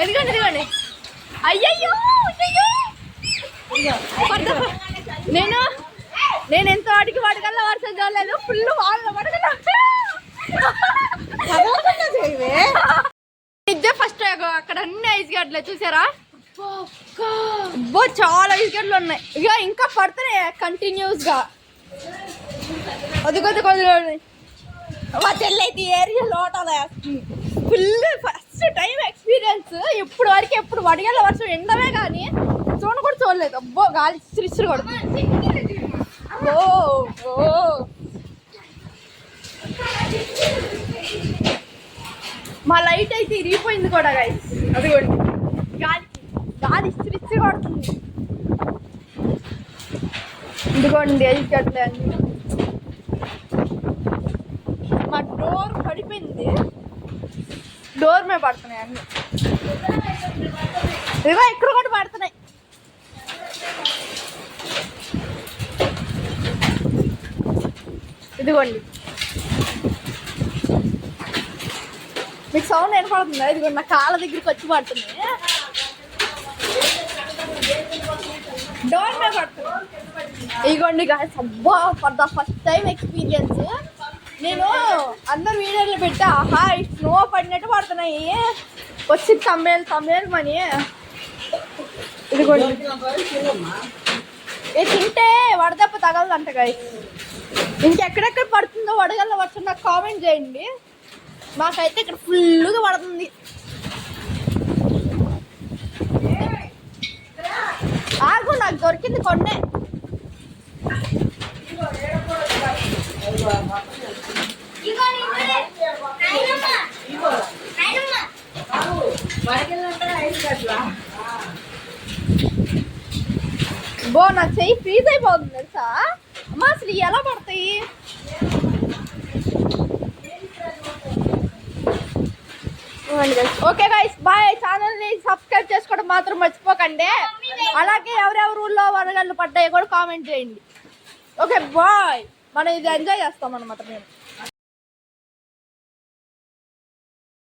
ఎదిగండి ఎదిగండి. అయ్యయ్యో నేను ఎంత వాటికి వాటికల్లా వర్షం చూడలేదు. ఫుల్ వాళ్ళ పడగల నిజం. ఫస్ట్ అక్కడ అన్ని ఐస్ గడ్డలే చూసారా? చాలా ఐస్ గడ్డలు ఉన్నాయి. ఇక ఇంకా పడుతున్నాయి కంటిన్యూస్ గా. అది కొద్ది కొద్ది మా చెల్లైతే ఏరియా లోటాలు వేస్తుంది. Full first time experience. ఇప్పుడు వరకు ఎప్పుడు వడిగల వర్షం ఎండమే కానీ చూడ కూడా చూడలేదు. అబ్బో గాలి సిరిసిరి కొడుతుంది. మా లైట్ అయితే ఇరిగిపోయింది కూడా గైస్. అదిగోండి గాలి గాలి సిరిసిరి కొడుతుంది. ఇదిగోండి ఐదు అన్ని. మా డోర్ పడిపోయింది. డోర్ మీద పడుతున్నాయి అన్ని. ఇదిగో ఇక్కడ కూడా పడుతున్నాయి. ఇదిగోండి మీకు సౌండ్ వినపడుతుందా? ఇదిగోండి నా కాళ్ళ దగ్గరికి వచ్చి పడుతుంది. డోర్ మీద పడుతుంది. ఇదిగోండి గాయ్స్, అబ్బా for the first time experience. నేను అందరు వీడియోలు పెట్టా, ఆహా స్నో పడినట్టు పడుతున్నాయి వచ్చి తమ్మేలు మని. ఇదిగోండి ఇది తింటే వడదెబ్బ తగలదంట గాయ్స్. ఇంకెక్కడెక్కడ పడుతుందో వడగల్ల వర్షం నాకు కామెంట్ చేయండి. మాకైతే ఇక్కడ ఫుల్గా పడుతుంది. ఆగు, నాకు దొరికింది కొన్నే. బో నా చెయ్యి ఫ్రీజ్ అయిపోతుంది తెలుసా అమ్మా. అసలు ఎలా పడతాయి? Okay guys bye. ఛానల్ని సబ్స్క్రైబ్ చేసుకోవడం మాత్రం మర్చిపోకండి. అలాగే ఎవరెవరు ఊళ్ళో వడగళ్ళు పడ్డాయో కూడా కామెంట్ చేయండి. Okay bye. మనం ఇది ఎంజాయ్ చేస్తాం అన్నమాట మేము.